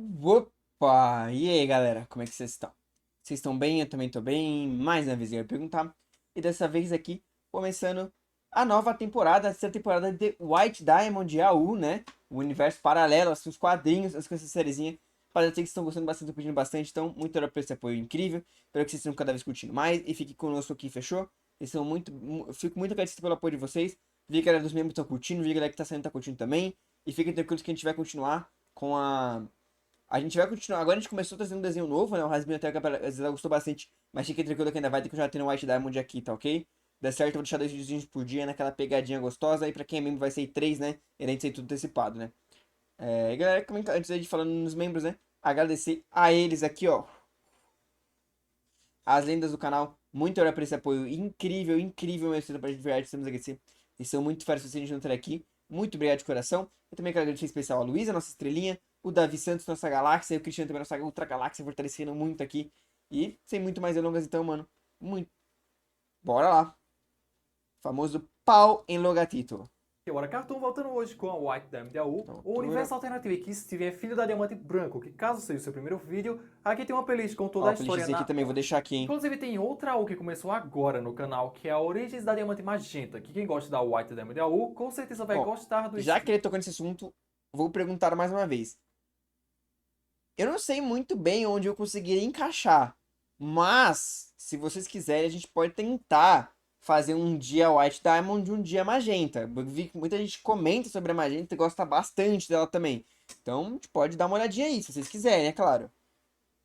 Opa! E aí, galera? Como é que vocês estão? Vocês estão bem? Eu também tô bem. Mais uma vez eu ia perguntar. E dessa vez aqui, começando a nova temporada, essa temporada de White Diamond AU, né? O universo paralelo, assim, os quadrinhos, as coisas sériezinha. Parece que vocês estão gostando bastante, estão pedindo bastante. Então, muito obrigado por esse apoio incrível. Espero que vocês estejam cada vez curtindo mais. E fiquem conosco aqui, fechou? Eu fico muito agradecido pelo apoio de vocês. Vi que a galera dos membros estão curtindo, vi que a galera que tá saindo tá curtindo também. E fiquem tranquilos que a gente vai continuar com a gente vai continuar. Agora a gente começou trazendo um desenho novo, né? O Rasmin até ela gostou bastante. Mas fiquem tranquilo que ainda vai ter que continuar tendo White Diamond aqui, tá ok? Der certo, eu vou deixar 2 vídeos por dia naquela pegadinha gostosa. E pra quem é membro vai ser 3, né? E a gente ser tudo antecipado, né? E galera, antes de falando nos membros, né? Agradecer a eles aqui, ó. As lendas do canal. Muito obrigado por esse apoio incrível, incrível mesmo pra gente ver estamos agradecer. Eles são muito férias vocês não ter aqui. Muito obrigado de coração. Eu também quero agradecer em especial a Luísa, nossa estrelinha, o Davi Santos, nossa galáxia, e o Cristiano também, nossa ultra galáxia, fortalecendo muito aqui. E sem muito mais delongas, então, mano. Muito. Bora lá. Famoso pau em logatito. E agora, Cartoon voltando hoje com a White Diamond AU, Então, o universo alternativo em que Steven é filho da Diamante Branco, que caso seja o seu primeiro vídeo, aqui tem uma playlist com toda ó, a a história playlist aqui na também, vou ordem. deixar aqui, hein. Inclusive tem outra AU que começou agora no canal, que é a Origens da Diamante Magenta, que quem gosta da White Diamond AU, com certeza vai Bom, gostar do já estilo. que ele tocou nesse assunto, vou perguntar mais uma vez. Eu não sei muito bem onde eu conseguiria encaixar, mas se vocês quiserem, a gente pode tentar fazer um dia White Diamond e um dia Magenta. Eu vi que muita gente comenta sobre a Magenta e gosta bastante dela também. Então, a gente pode dar uma olhadinha aí, se vocês quiserem, é claro.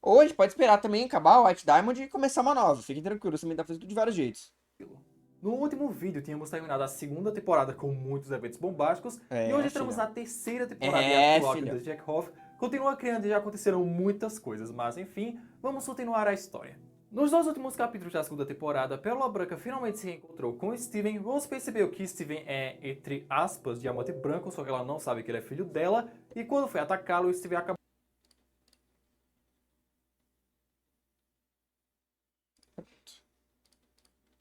Ou a gente pode esperar também acabar o White Diamond e começar uma nova. Fiquem tranquilos, também dá pra fazer tudo de vários jeitos. No último vídeo tínhamos terminado a segunda temporada com muitos eventos bombásticos, e hoje entramos Filha. na terceira temporada e É, atual que filha. The Jack Hoff continua criando e já aconteceram muitas coisas, mas enfim, vamos continuar a história. Nos 2 últimos capítulos da segunda temporada, Pérola Branca finalmente se reencontrou com Steven. Rose percebeu que Steven é, entre aspas, diamante branco, só que ela não sabe que ele é filho dela, e quando foi atacá-lo, Steven acabou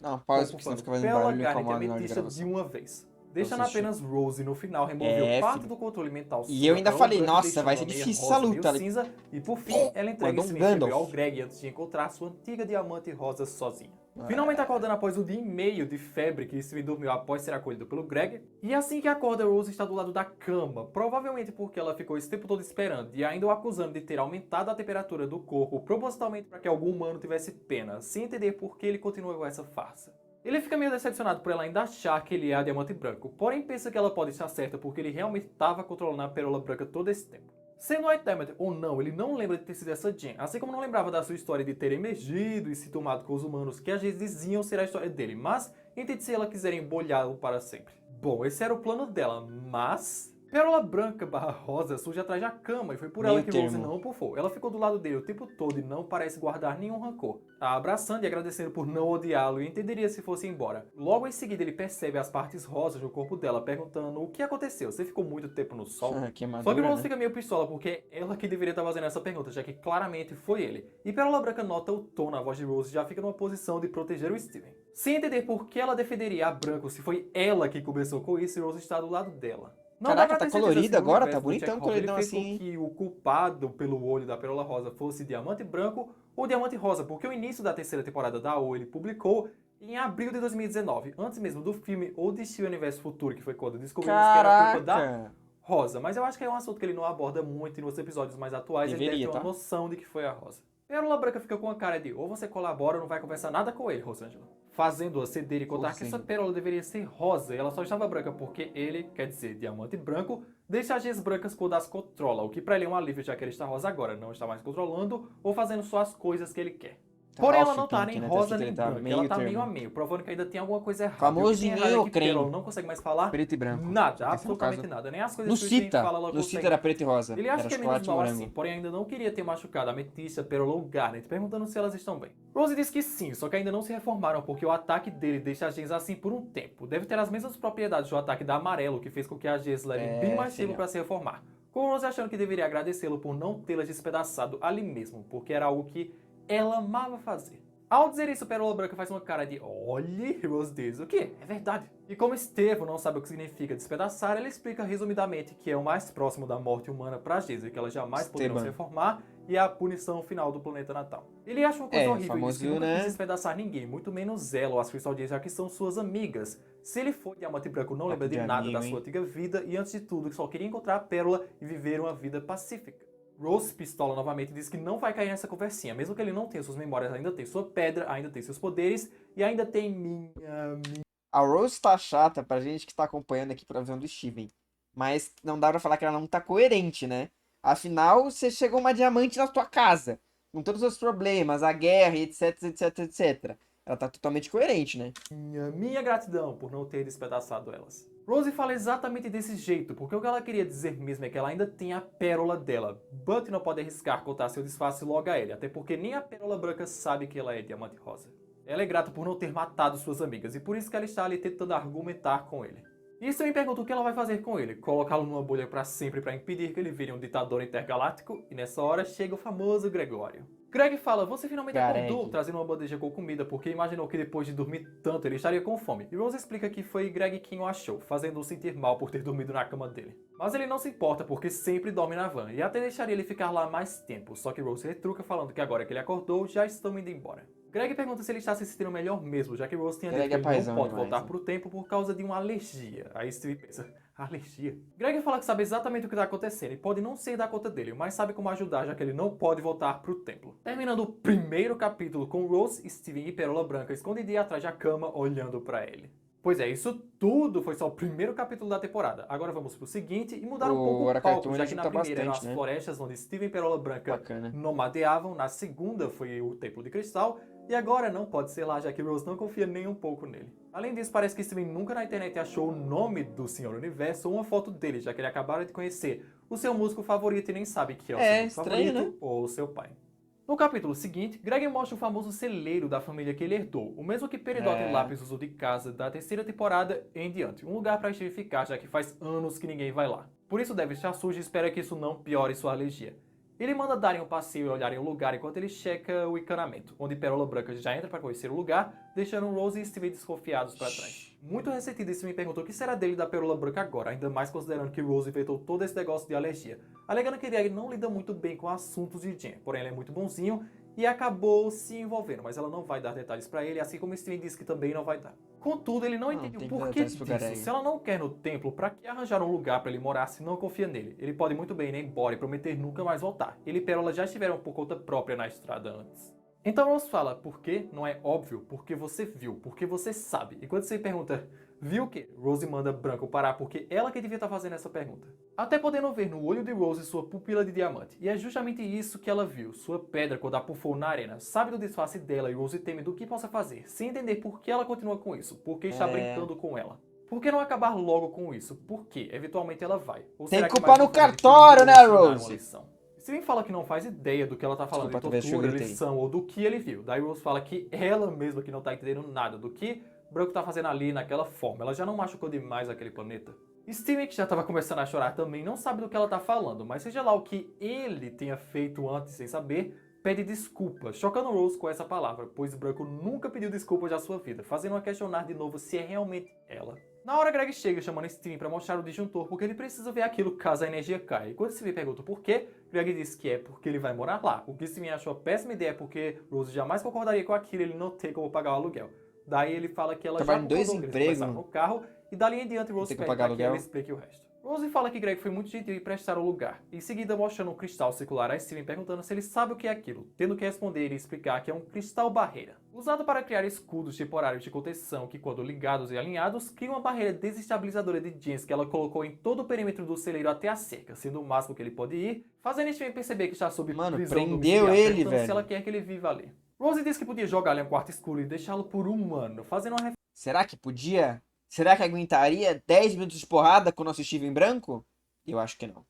Não, pausa porque senão ocupando fica fazendo Pérola, barulho e Garnet e incomoda na hora de Ametista de gravação. uma vez. Pra Deixando você assistir. apenas Rose no final, removeu É, parte filho. do controle mental E eu sobre a ainda Pérola falei, Branca, nossa, vai deixando ser ela meio difícil essa rosa, meio luta. cinza, e por fim, ela entrega Mandou um Steven Febril ao Gandalf. Greg antes de encontrar sua antiga diamante rosa sozinha. Finalmente É. acordando após um dia e meio de febre que Steven dormiu após ser acolhido pelo Greg, e assim que acorda, Rose está do lado da cama, provavelmente porque ela ficou esse tempo todo esperando e ainda o acusando de ter aumentado a temperatura do corpo propositalmente para que algum humano tivesse pena, sem entender por que ele continua com essa farsa. Ele fica meio decepcionado por ela ainda achar que ele é a Diamante Branco, porém pensa que ela pode estar certa porque ele realmente estava controlando a Pérola Branca todo esse tempo. Sendo White Diamond ou não, ele não lembra de ter sido essa Jen, assim como não lembrava da sua história de ter emergido e se tomado com os humanos que às vezes diziam ser a história dele, mas entende se ela quiser embolhá-lo para sempre. Bom, esse era o plano dela, mas Pérola Branca barra Rosa surge atrás da cama e foi por ela Meio que Rose termo. não pufou. Ela ficou do lado dele o tempo todo e não parece guardar nenhum rancor. Tá abraçando e agradecendo por não odiá-lo e entenderia se fosse embora. Logo em seguida ele percebe as partes rosas no corpo dela, perguntando o que aconteceu, você ficou muito tempo no sol? Só que Queimadura, Rose né? fica meio pistola porque é ela que deveria estar fazendo essa pergunta, já que claramente foi ele. E Pérola Branca nota o tom na voz de Rose e já fica numa posição de proteger o Steven. Sem entender por que ela defenderia a Branco se foi ela que começou com isso e Rose está do lado dela. Não dá Caraca, pra tá ter certeza colorido se o agora, tá universo do bonitão Chekhov ele coloridão fez assim, com hein? que o culpado pelo olho da Pérola Rosa fosse Diamante Branco ou Diamante Rosa, porque o início da terceira temporada da AO ele publicou em abril de 2019, antes mesmo do filme O Destino Universo Futuro, que foi quando descobrimos que era culpa da Caraca! Rosa. Mas eu acho que é um assunto que ele não aborda muito e nos episódios mais atuais ele deve Deveria, ter uma tá? noção de que foi a Rosa. Pérola Branca fica com a cara de ou você colabora ou não vai conversar nada com ele, Rosângela. Fazendo-a ceder e contar que essa pérola deveria ser rosa e ela só estava branca porque ele, quer dizer, Diamante Branco, deixa as gemas brancas quando as controla, o que pra ele é um alívio já que ele está rosa agora, não está mais controlando ou fazendo só as coisas que ele quer. Tá Porém, ela off não tá pink, nem né? Tá rosa escrito nem ele tá branca, ela meio tá meio a termo. meio, provando que ainda tem alguma coisa errada. E o que Famoso tem errado é que neocrem. Pérola não consegue mais falar Preto e branco. nada, Esse no absolutamente caso. nada. Nem as coisas No que o Steven Cita. fala ela No Cita consegue. era preto e rosa. Ele acha Era que é menos chocolate e mal morango. assim, porém ainda não queria ter machucado a Ametista, Pérola ou Garnet, perguntando se elas estão bem. Rose diz que sim, só que ainda não se reformaram porque o ataque dele deixa as gemas assim por um tempo. Deve ter as mesmas propriedades do ataque da Amarelo, que fez com que as gemas levem bem mais tempo filha. para se reformar. Com Rose achando que deveria agradecê-lo por não tê-las despedaçado ali mesmo, porque era algo que ela amava fazer. Ao dizer isso, Pérola Branca faz uma cara de olhe, Rose diz, o quê? É verdade. E como Estevão não sabe o que significa despedaçar, ele explica resumidamente que é o mais próximo da morte humana para Gisele, que elas jamais poderão se Esteban. reformar, e é a punição final do planeta natal. Ele acha uma coisa É, horrível e diz que famoso, nunca quis né? despedaçar ninguém, muito menos ela ou as Crystal Gems, já que são suas amigas. Se ele for Diamante Branco, não Papo lembra de de nada amigo, da sua hein? antiga vida, e antes de tudo, só queria encontrar a Pérola e viver uma vida pacífica. Rose pistola novamente e diz que não vai cair nessa conversinha, mesmo que ele não tenha suas memórias, ainda tem sua pedra, ainda tem seus poderes e ainda tem A Rose tá chata pra gente que tá acompanhando aqui pra visão do Steven. Mas não dá pra falar que ela não tá coerente, né? Afinal, você chegou uma diamante na tua casa. Com todos os seus problemas, a guerra, etc, etc, etc. Ela tá totalmente coerente, né? minha gratidão por não ter despedaçado elas. Rose fala exatamente desse jeito, porque o que ela queria dizer mesmo é que ela ainda tem a pérola dela. Buck não pode arriscar contar seu disfarce logo a ele, até porque nem a Pérola Branca sabe que ela é Diamante Rosa. Ela é grata por não ter matado suas amigas, e por isso que ela está ali tentando argumentar com ele. E isso me pergunta o que ela vai fazer com ele, colocá-lo numa bolha para sempre para impedir que ele vire um ditador intergaláctico, e nessa hora chega o famoso Gregório. Greg fala, você finalmente acordou, Gareg. trazendo uma bandeja com comida, porque imaginou que depois de dormir tanto ele estaria com fome. E Rose explica que foi Greg quem o achou, fazendo-o sentir mal por ter dormido na cama dele. Mas ele não se importa porque sempre dorme na van, e até deixaria ele ficar lá mais tempo, só que Rose retruca falando que agora que ele acordou, já estão indo embora. Greg pergunta se ele está se sentindo melhor mesmo, já que Rose tinha dito Greg que é ele não paizão pode demais, voltar né? pro tempo por causa de uma alergia. Aí Steve pensa, alergia? Greg fala que sabe exatamente o que está acontecendo e pode não ser da conta dele, mas sabe como ajudar, já que ele não pode voltar pro templo. Terminando o primeiro capítulo com Rose, Steven e Pérola Branca escondidinha atrás da cama, olhando pra ele. Pois é, isso tudo foi só o primeiro capítulo da temporada. Agora vamos pro seguinte e mudar um pouco O o palco, Aracatu ele já que na ajuda primeira eram bastante, as né? florestas onde Steven e Pérola Branca Bacana. nomadeavam, na segunda foi o Templo de Cristal, e agora não pode ser lá, já que Rose não confia nem um pouco nele. Além disso, parece que Steven nunca na internet achou o nome do Senhor Universo ou uma foto dele, já que ele acabaram de conhecer o seu músico favorito e nem sabe que é o seu É, músico estranho, favorito né? ou o seu pai. No capítulo seguinte, Greg mostra o famoso celeiro da família que ele herdou, o mesmo que Peridot e É. Lápis usou de casa da terceira temporada em diante, um lugar para Steve ficar, já que faz anos que ninguém vai lá. Por isso deve estar sujo e espera que isso não piore sua alergia. Ele manda darem um passeio e olharem o lugar enquanto ele checa o encanamento, onde Pérola Branca já entra para conhecer o lugar, deixando Rose e Steve desconfiados para trás. Muito ressentido, isso me perguntou o que será dele da Pérola Branca agora, ainda mais considerando que Rose inventou todo esse negócio de alergia, alegando que Greg não lida muito bem com assuntos de Jen, porém ele é muito bonzinho e acabou se envolvendo, mas ela não vai dar detalhes para ele, assim como Steven disse que também não vai dar. Contudo, ele não entende o tem que dar porquê detalhes pro disso. Gareg. Se ela não quer no templo, pra que arranjar um lugar para ele morar se não confia nele? Ele pode muito bem ir embora e prometer nunca mais voltar. Ele e Pérola já estiveram por conta própria na estrada antes. Então Rose fala, por quê? Não é óbvio, porque você viu, porque você sabe. E quando você pergunta, viu o quê? Rose manda Branco parar porque ela que devia estar fazendo essa pergunta. Até podendo ver no olho de Rose sua pupila de diamante. E é justamente isso que ela viu, sua pedra quando apufou na arena. Sabe do disfarce dela e Rose teme do que possa fazer, sem entender por que ela continua com isso, por que está brincando com ela. Por que não acabar logo com isso? Por que? Eventualmente ela vai. Ou Tem será que culpa mais no uma forma de cartório, punir né, ou ensinar uma Rose? lição? Steven fala que não faz ideia do que ela tá falando Desculpa, de talvez eu tortura, gritei. lição ou do que ele viu. Daí Rose fala que ela mesma que não tá entendendo nada do que Branco tá fazendo ali naquela forma. Ela já não machucou demais aquele planeta. Steven, que já tava começando a chorar também, não sabe do que ela tá falando, mas seja lá o que ele tenha feito antes sem saber, pede desculpas, chocando Rose com essa palavra, pois Branco nunca pediu desculpas da sua vida, fazendo-a questionar de novo se é realmente ela. Na hora, Greg chega chamando Steven para mostrar o disjuntor porque ele precisa ver aquilo caso a energia caia. E quando Steven pergunta por quê, Greg diz que é porque ele vai morar lá. O que Steven achou a péssima ideia porque Rose jamais concordaria com aquilo e ele não tem como pagar o aluguel. Daí ele fala que ela já Trabalho em dois concordou que eles empregos. conversaram no carro e dali em diante Rose Tem que pede pagar para que ela aluguel. explique o resto. Rose fala que Greg foi muito gentil e prestar o lugar, em seguida mostrando um cristal circular a Steven perguntando se ele sabe o que é aquilo, tendo que responder e explicar que é um cristal barreira, usado para criar escudos temporários de contenção que, quando ligados e alinhados, criam uma barreira desestabilizadora de gems que ela colocou em todo o perímetro do celeiro até a cerca, sendo o máximo que ele pode ir, fazendo Steven perceber que está sob Mano, prisão prendeu domiciliar, ele, perguntando se velho. ela quer que ele viva ali. Rose diz que podia jogar ele em um quarto escuro e deixá-lo por um ano, fazendo uma Será que podia? Será que aguentaria 10 minutos de porrada com o nosso Steven branco? Eu acho que não.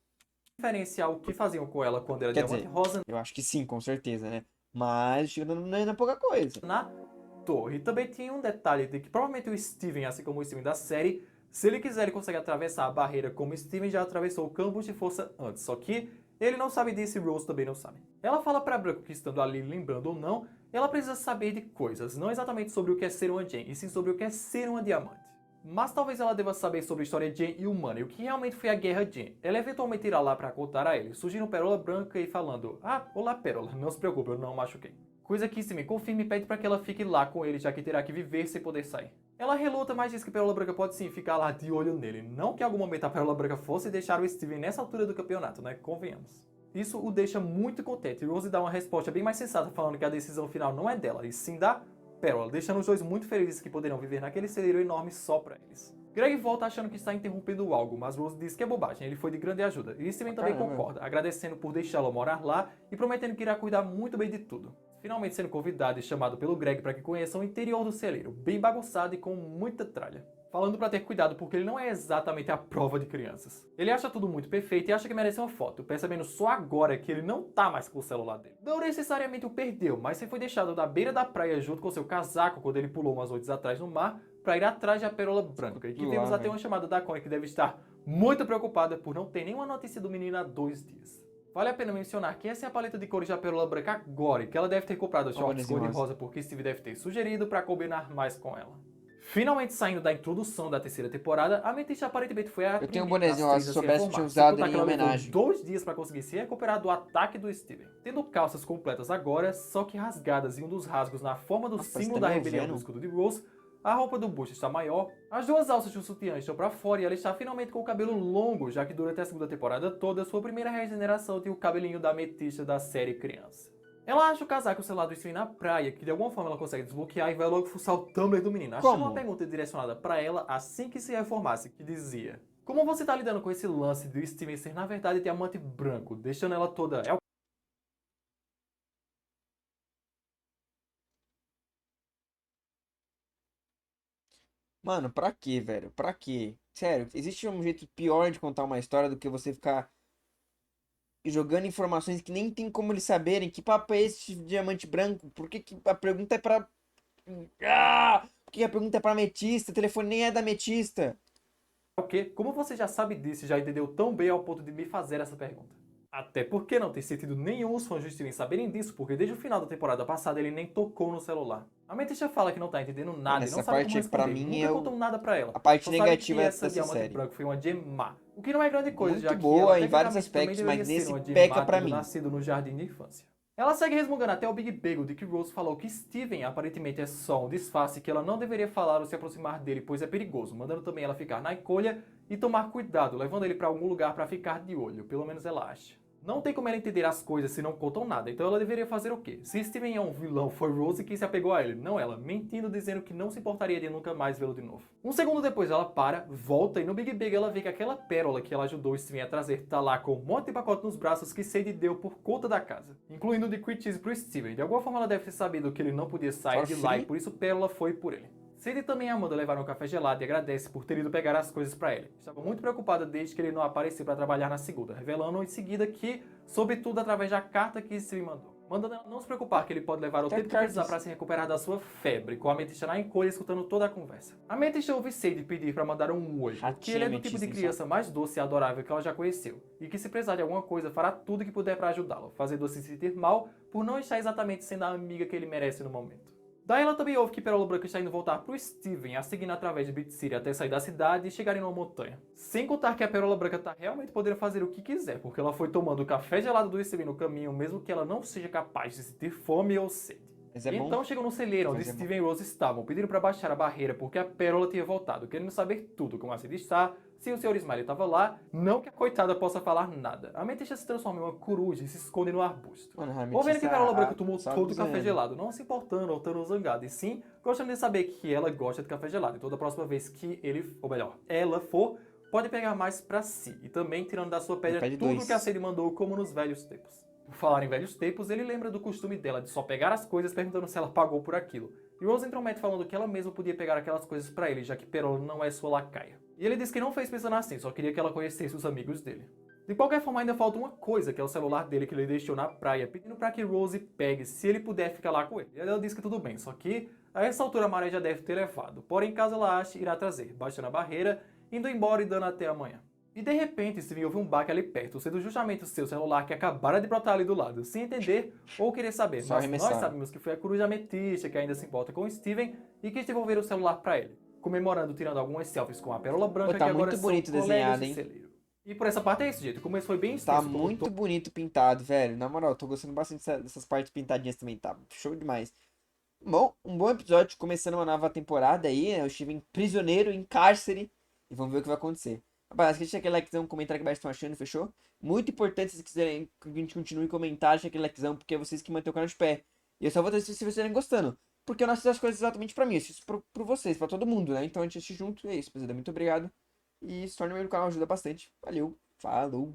referência ao que faziam com ela quando era Quer Diamante dizer, Rosa eu acho que sim, com certeza, né? Mas não é pouca coisa. na torre. Também tinha um detalhe de que provavelmente o Steven, assim como o Steven da série, se ele quiser, ele consegue atravessar a barreira como o Steven já atravessou o campus de força antes. Só que ele não sabe disso e Rose também não sabe. Ela fala pra Branco que, estando ali lembrando ou não, Ela precisa saber de coisas, não exatamente sobre o que é ser uma Jane, e sim sobre o que é ser uma diamante. Mas talvez ela deva saber sobre a história Jane e o Money, o que realmente foi a Guerra Jane. Ela eventualmente irá lá para contar a ele, surgindo Pérola Branca e falando: "Ah, olá Pérola, não se preocupe, eu não machuquei." Coisa que Steven confirma e pede para que ela fique lá com ele, já que terá que viver sem poder sair. Ela reluta, mas diz que Pérola Branca pode sim ficar lá de olho nele. Não que em algum momento a Pérola Branca fosse deixar o Steven nessa altura do campeonato, né? Convenhamos. Isso o deixa muito contente, e Rose dá uma resposta bem mais sensata, falando que a decisão final não é dela, e sim da Pérola, deixando os dois muito felizes que poderão viver naquele celeiro enorme só pra eles. Greg volta achando que está interrompendo algo, mas Rose diz que é bobagem, ele foi de grande ajuda, e Steven também concorda, agradecendo por deixá-lo morar lá e prometendo que irá cuidar muito bem de tudo. Finalmente sendo convidado e chamado pelo Greg para que conheça o interior do celeiro, bem bagunçado e com muita tralha. Falando para ter cuidado porque ele não é exatamente a prova de crianças. Ele acha tudo muito perfeito e acha que merece uma foto, percebendo só agora que ele não tá mais com o celular dele. Não necessariamente o perdeu, mas se foi deixado da beira da praia junto com seu casaco quando ele pulou umas noites atrás no mar, para ir atrás da Pérola Branca. E que temos até uma chamada da Connie que deve estar muito preocupada por não ter nenhuma notícia do menino há 2 dias. Vale a pena mencionar que essa é a paleta de cores da Pérola Branca agora, e que ela deve ter comprado a shorts cor de rosa porque Steve deve ter sugerido para combinar mais com ela. Finalmente saindo da introdução da terceira temporada, a Amethyst aparentemente foi a Eu tenho um primeira bonezinho rosa, se soubesse que tinha usado em homenagem. 2 dias para conseguir se recuperar do ataque do Steven. Tendo calças completas agora, só que rasgadas e um dos rasgos na forma do símbolo da rebelião do escudo de Rose, a roupa do busto está maior, as duas alças do sutiã estão para fora e ela está finalmente com o cabelo longo, já que durante a segunda temporada toda, sua primeira regeneração tinha o cabelinho da ametista da série criança. Ela acha o casaco celular do Steven na praia, que de alguma forma ela consegue desbloquear e vai logo fuçar o Tumblr do menino, achando uma pergunta direcionada para ela assim que se reformasse, que dizia: "Como você tá lidando com esse lance do Steven ser na verdade diamante branco, deixando ela toda..." Mano, pra quê, velho? Pra quê? Sério, existe um jeito pior de contar uma história do que você ficar jogando informações que nem tem como eles saberem que papo é esse de diamante branco? Por que que a pergunta é pra... Ah! Por que a pergunta é pra ametista? O telefone nem é da ametista. Ok, como você já sabe disso e já entendeu tão bem ao ponto de me fazer essa pergunta? Até porque não tem sentido nenhum os fãs de Steven saberem disso, porque desde o final da temporada passada ele nem tocou no celular. A Amethyst fala que não tá entendendo nada e não Essa sabe como parte pra responder, mim nunca é contam nada pra ela. a parte Só sabe que negativa essa dessa diamante série. branco foi uma gem má. O que não é grande coisa, já Muito que boa ela em vários tecnicamente também aspectos, deveria mas ser nesse uma gem peca má pra tendo mim. nascido no jardim de infância. Ela segue resmungando até o Big Bagel de que Rose falou que Steven aparentemente é só um disfarce, que ela não deveria falar ou se aproximar dele, pois é perigoso, mandando também ela ficar na encolha e tomar cuidado, levando ele pra algum lugar pra ficar de olho, pelo menos ela acha. Não tem como ela entender as coisas se não contam nada, então ela deveria fazer o quê? Se Steven é um vilão, foi Rose quem se apegou a ele, não ela, mentindo dizendo que não se importaria de nunca mais vê-lo de novo. Um segundo depois ela para, volta e no Big Bang ela vê que aquela pérola que ela ajudou Steven a trazer tá lá com um monte de pacote nos braços que Sadie deu por conta da casa, incluindo o de cream cheese pro Steven. De alguma forma ela deve ter sabido que ele não podia sair de lá e por isso Pérola foi por ele. Sadie também e Amanda levaram um café gelado e agradece por ter ido pegar as coisas para ele. Estava muito preocupada desde que ele não apareceu para trabalhar na segunda, revelando em seguida que soube tudo através da carta que Steven mandou. Mandando ela não se preocupar que ele pode levar o tempo que precisar para se recuperar da sua febre, com a Amethyst na encolha escutando toda a conversa. A Amethyst ouve Sadie pedir para mandar um oi, porque ele é do tipo de criança mais doce e adorável que ela já conheceu, e que se precisar de alguma coisa fará tudo que puder para ajudá-lo, fazendo-se sentir mal por não estar exatamente sendo a amiga que ele merece no momento. Daí ela também ouve que Pérola Branca está indo voltar pro Steven, a seguindo através de Beat City até sair da cidade e chegarem numa montanha. Sem contar que a Pérola Branca tá realmente podendo fazer o que quiser, porque ela foi tomando o café gelado do Steven no caminho, mesmo que ela não seja capaz de sentir fome ou sede. Então chegam no celeiro onde Steven e Rose estavam, pedindo para baixar a barreira porque a Pérola tinha voltado, querendo saber tudo, como a Sadie está, se o Sr. Smiley estava lá, não que a coitada possa falar nada. A Amethyst se transforma em uma coruja e se esconde no arbusto. Ou vendo que a Pérola Branca tomou todo o café gelado, não se importando ou estando zangada, e sim gostando de saber que ela gosta de café gelado. E toda próxima vez que ele, ou melhor, ela for, pode pegar mais pra si. E também tirando da sua pedra tudo que a Sadie mandou, como nos velhos tempos. Por falar em velhos tempos, ele lembra do costume dela de só pegar as coisas perguntando se ela pagou por aquilo. E Rose intromete falando que ela mesma podia pegar aquelas coisas pra ele, já que Pérola não é sua lacaia. E ele diz que não fez pensando assim, só queria que ela conhecesse os amigos dele. De qualquer forma, ainda falta uma coisa, que é o celular dele que ele deixou na praia, pedindo pra que Rose pegue se ele puder ficar lá com ele. E ela diz que tudo bem, só que a essa altura a maré já deve ter levado. Porém, caso ela ache, irá trazer, baixando a barreira, indo embora e dando até amanhã. E de repente, Steven houve um baque ali perto, sendo justamente o seu celular que acabara de brotar ali do lado, sem entender ou querer saber. Só Mas nós arremessaram. sabemos que foi a coruja ametista que ainda se importa com o Steven e quis devolver o celular para ele, comemorando tirando algumas selfies com a pérola Pô, branca tá que agora muito são bonito colegas desenhado, de hein? celeiro. E por essa parte é isso, gente. Como esse foi bem Tá extenso, como muito bonito pintado, velho. Na moral, tô gostando bastante dessas partes pintadinhas também, tá? Show demais. Bom, um bom episódio, começando uma nova temporada aí, né? Eu estive em prisioneiro, em cárcere, e vamos ver o que vai acontecer. Rapaz, deixa aquele likezão, comentário que vocês estão achando, fechou? Muito importante, se quiserem que a gente continue comentar, deixa aquele likezão, porque é vocês que mantêm o canal de pé. E eu só vou dizer se vocês estiverem gostando, porque eu não assisto as coisas exatamente pra mim, eu assisto pro vocês, pra todo mundo, né? Então a gente assiste junto, e é isso, rapaziada. Muito obrigado. E se torne membro do canal, ajuda bastante. Valeu, falou!